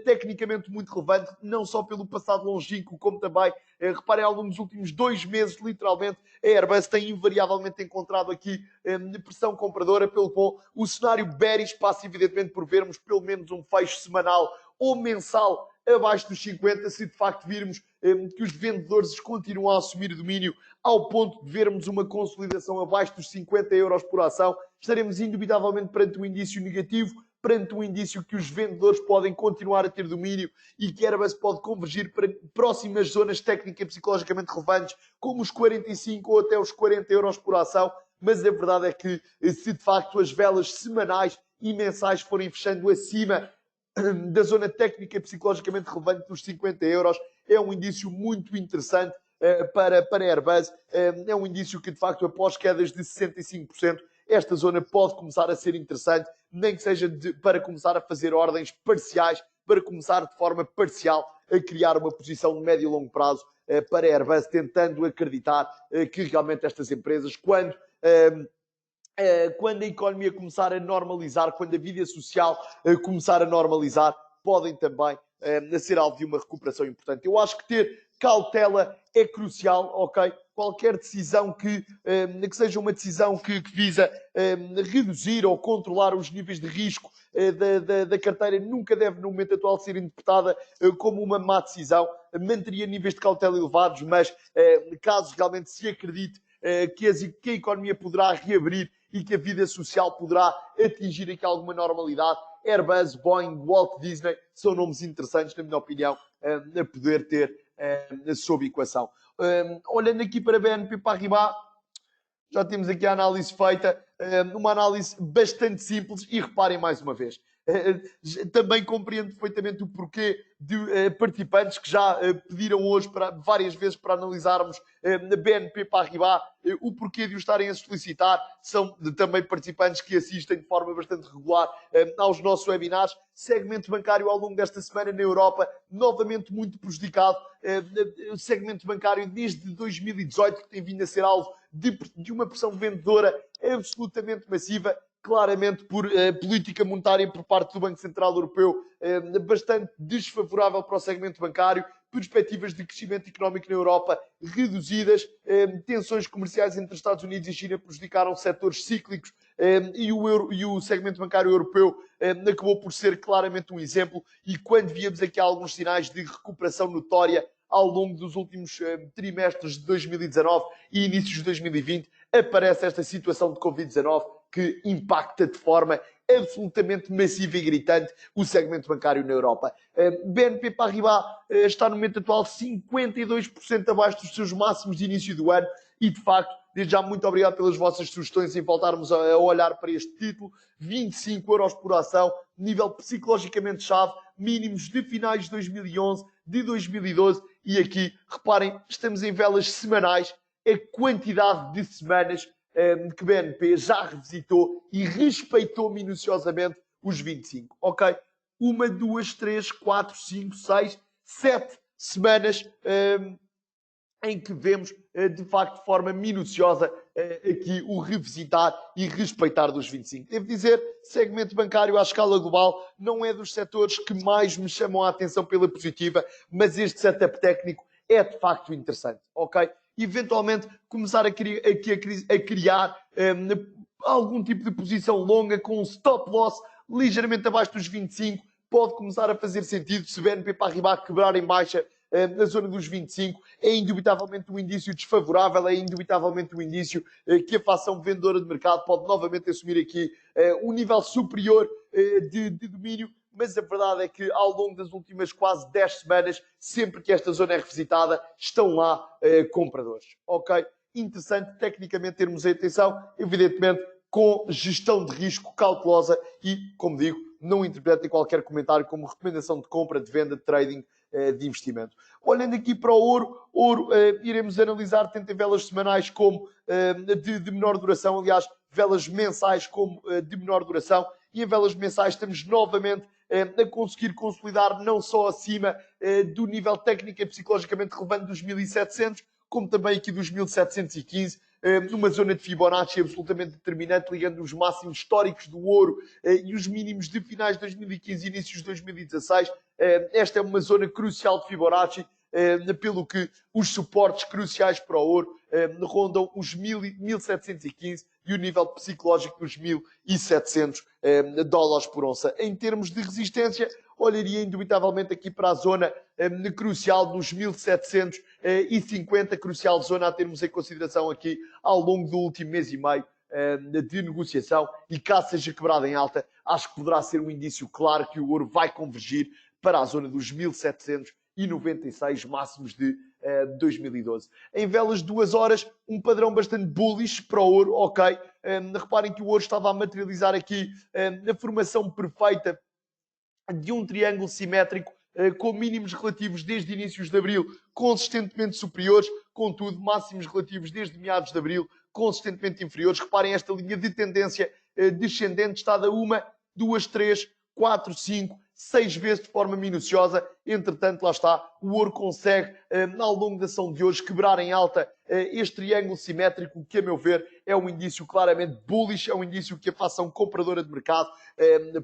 B: tecnicamente muito relevante, não só pelo passado longínquo, como também, reparem, ao longo dos últimos 2 meses, literalmente, a Airbus tem invariavelmente encontrado aqui pressão compradora pelo bom. O cenário bearish passa, evidentemente, por vermos pelo menos um fecho semanal ou mensal abaixo dos 50, se de facto virmos que os vendedores continuam a assumir domínio ao ponto de vermos uma consolidação abaixo dos 50 euros por ação, estaremos indubitavelmente perante um indício negativo, perante um indício que os vendedores podem continuar a ter domínio e que a Airbus pode convergir para próximas zonas técnicas e psicologicamente relevantes, como os 45 ou até os 40 euros por ação. Mas a verdade é que, se de facto as velas semanais e mensais forem fechando acima da zona técnica e psicologicamente relevante dos 50 euros, é um indício muito interessante para a Airbus. É um indício que, de facto, após quedas de 65%, esta zona pode começar a ser interessante, nem que seja para começar a fazer ordens parciais, para começar de forma parcial a criar uma posição de médio e longo prazo para a Airbus, tentando acreditar que realmente estas empresas, quando a economia começar a normalizar, quando a vida social começar a normalizar, podem também ser alvo de uma recuperação importante. Eu acho que ter cautela é crucial, ok? Qualquer decisão que seja uma decisão que visa reduzir ou controlar os níveis de risco da carteira nunca deve, no momento atual, ser interpretada como uma má decisão. Manteria níveis de cautela elevados, mas caso realmente se acredite que a economia poderá reabrir e que a vida social poderá atingir aqui alguma normalidade, Airbus, Boeing, Walt Disney são nomes interessantes, na minha opinião, a poder ter sob equação. Olhando aqui para BNP Paribas, já temos aqui a análise feita, uma análise bastante simples e reparem mais uma vez. Também compreendo perfeitamente o porquê de participantes que já pediram hoje várias vezes para analisarmos na BNP Paribas, o porquê de o estarem a solicitar. São também participantes que assistem de forma bastante regular aos nossos webinars. Segmento bancário ao longo desta semana na Europa, novamente muito prejudicado. O segmento bancário desde 2018 que tem vindo a ser alvo de uma pressão vendedora absolutamente massiva, claramente por política monetária por parte do Banco Central Europeu bastante desfavorável para o segmento bancário, perspectivas de crescimento económico na Europa reduzidas, tensões comerciais entre Estados Unidos e China prejudicaram setores cíclicos e o segmento bancário europeu acabou por ser claramente um exemplo. E quando víamos aqui alguns sinais de recuperação notória ao longo dos últimos trimestres de 2019 e inícios de 2020, aparece esta situação de Covid-19 que impacta de forma absolutamente massiva e gritante o segmento bancário na Europa. BNP Paribas está no momento atual 52% abaixo dos seus máximos de início do ano e, de facto, desde já muito obrigado pelas vossas sugestões em voltarmos a olhar para este título. 25 euros por ação, nível psicologicamente chave, mínimos de finais de 2011, de 2012 e aqui, reparem, estamos em velas semanais, a quantidade de semanas que BNP já revisitou e respeitou minuciosamente os 25, ok? 1, 2, 3, 4, 5, 6, 7 semanas em que vemos, de facto, de forma minuciosa, aqui o revisitar e respeitar dos 25. Devo dizer, segmento bancário à escala global não é dos setores que mais me chamam a atenção pela positiva, mas este setup técnico é, de facto, interessante, ok? Eventualmente, começar a criar algum tipo de posição longa com um stop loss ligeiramente abaixo dos 25, pode começar a fazer sentido se BNP Paribas quebrar em baixa na zona dos 25, é indubitavelmente um indício desfavorável, é indubitavelmente um indício que a fação vendedora de mercado pode novamente assumir aqui um nível superior de domínio, mas a verdade é que ao longo das últimas quase 10 semanas, sempre que esta zona é revisitada, estão lá compradores. Ok? Interessante tecnicamente termos atenção, evidentemente com gestão de risco cautelosa e, como digo, não interpretem qualquer comentário como recomendação de compra, de venda, de trading, de investimento. Olhando aqui para o ouro iremos analisar tanto em velas semanais como de menor duração. Aliás, velas mensais como de menor duração, e em velas mensais estamos novamente a conseguir consolidar não só acima do nível técnico e psicologicamente relevante dos 1700, como também aqui dos 1715, numa zona de Fibonacci absolutamente determinante, ligando os máximos históricos do ouro e os mínimos de finais de 2015 e inícios de 2016. Esta é uma zona crucial de Fibonacci, pelo que os suportes cruciais para o ouro rondam os 1715 e o nível psicológico dos 1700 dólares por onça. Em termos de resistência, olharia indubitavelmente aqui para a zona crucial dos 1750, crucial zona a termos em consideração aqui ao longo do último mês e meio de negociação, e caso seja quebrada em alta, acho que poderá ser um indício claro que o ouro vai convergir para a zona dos 1796 máximos de 2012. Em velas de 2 horas, um padrão bastante bullish para o ouro, ok. Reparem que o ouro estava a materializar aqui a formação perfeita de um triângulo simétrico com mínimos relativos desde inícios de abril consistentemente superiores, contudo, máximos relativos desde meados de abril consistentemente inferiores. Reparem esta linha de tendência descendente está a 1, 2, 3, 4, 5, 6 vezes de forma minuciosa. Entretanto, lá está, o ouro consegue, ao longo da ação de hoje, quebrar em alta este triângulo simétrico, que, a meu ver, é um indício claramente bullish, é um indício que a fação compradora de mercado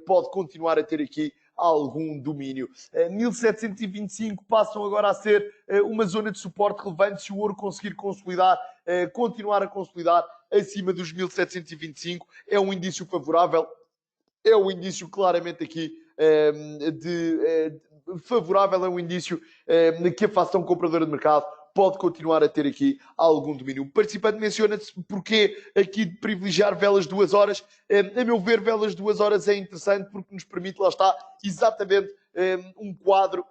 B: pode continuar a ter aqui algum domínio. 1725 passam agora a ser uma zona de suporte relevante se o ouro conseguir consolidar, continuar a consolidar acima dos 1725. É um indício favorável, é um indício claramente aqui favorável, é um indício que a fação compradora de mercado pode continuar a ter aqui algum domínio. O participante menciona-se porque aqui de privilegiar velas 2 horas. A meu ver, velas 2 horas é interessante porque nos permite, lá está, exatamente um quadro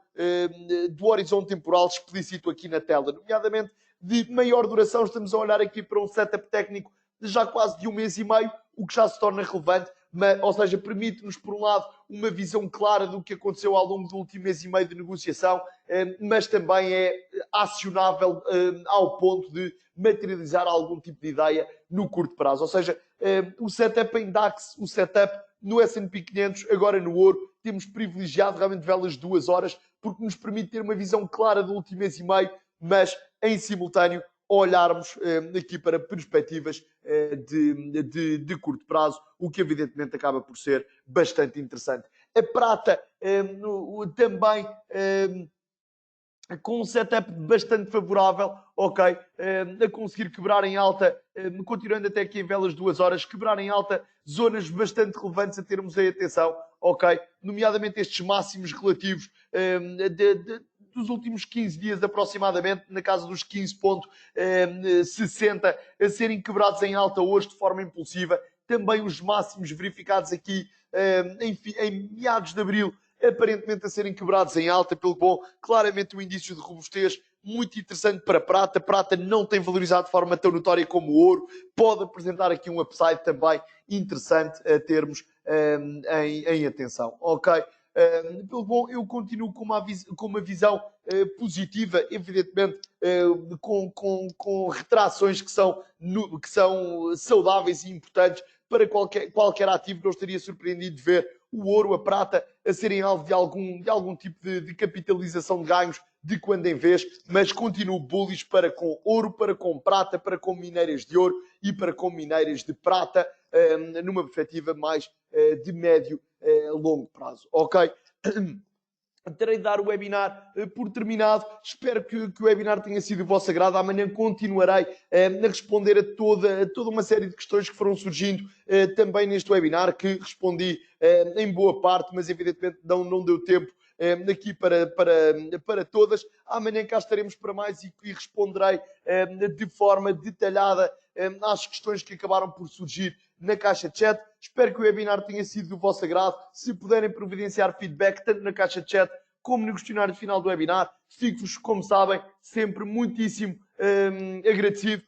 B: do horizonte temporal explícito aqui na tela, nomeadamente de maior duração. Estamos a olhar aqui para um setup técnico de já quase de 1 mês e meio, o que já se torna relevante. Ou seja, permite-nos, por um lado, uma visão clara do que aconteceu ao longo do último mês e meio de negociação, mas também é acionável ao ponto de materializar algum tipo de ideia no curto prazo. Ou seja, o setup em DAX, o setup no S&P 500, agora no ouro, temos privilegiado realmente velas de 2 horas, porque nos permite ter uma visão clara do último mês e meio, mas em simultâneo olharmos aqui para perspectivas de curto prazo, o que evidentemente acaba por ser bastante interessante. A prata também com um setup bastante favorável, ok, a conseguir quebrar em alta, continuando até aqui em velas 2 horas, quebrar em alta zonas bastante relevantes a termos aí atenção, ok, nomeadamente estes máximos relativos dos últimos 15 dias aproximadamente, na casa dos 15,60, a serem quebrados em alta hoje de forma impulsiva. Também os máximos verificados aqui em meados de abril, aparentemente a serem quebrados em alta, pelo bom, claramente um indício de robustez muito interessante para a prata. Prata não tem valorizado de forma tão notória como o ouro, pode apresentar aqui um upside também interessante a termos em atenção, ok? Pelo bom, eu continuo com uma visão positiva, evidentemente com retrações que são saudáveis e importantes para qualquer ativo. Não estaria surpreendido de ver o ouro, a prata, a serem alvo de algum tipo de capitalização de ganhos de quando em vez, mas continuo bullish para com ouro, para com prata, para com mineiras de ouro e para com mineiras de prata, numa perspectiva mais de médio longo prazo. Ok? Terei de dar o webinar por terminado. Espero que o webinar tenha sido do vosso agrado. Amanhã continuarei a responder a toda uma série de questões que foram surgindo também neste webinar, que respondi em boa parte, mas evidentemente não deu tempo aqui para todas. Amanhã cá estaremos para mais e responderei de forma detalhada às questões que acabaram por surgir na caixa de chat. Espero que o webinar tenha sido do vosso agrado. Se puderem providenciar feedback, tanto na caixa de chat como no questionário final do webinar, fico-vos, como sabem, sempre muitíssimo agradecido.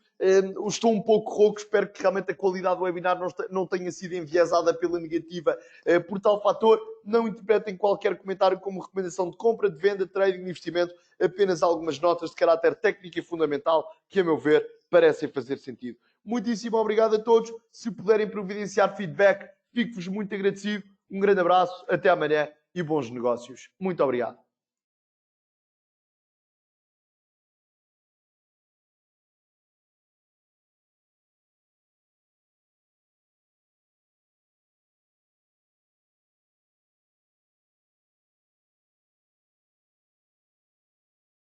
B: Estou um pouco rouco, espero que realmente a qualidade do webinar não tenha sido enviesada pela negativa por tal fator. Não interpretem qualquer comentário como recomendação de compra, de venda, trading, investimento, apenas algumas notas de caráter técnico e fundamental que, a meu ver, parecem fazer sentido. Muitíssimo obrigado a todos. Se puderem providenciar feedback, fico-vos muito agradecido. Um grande abraço, até amanhã e bons negócios. Muito obrigado.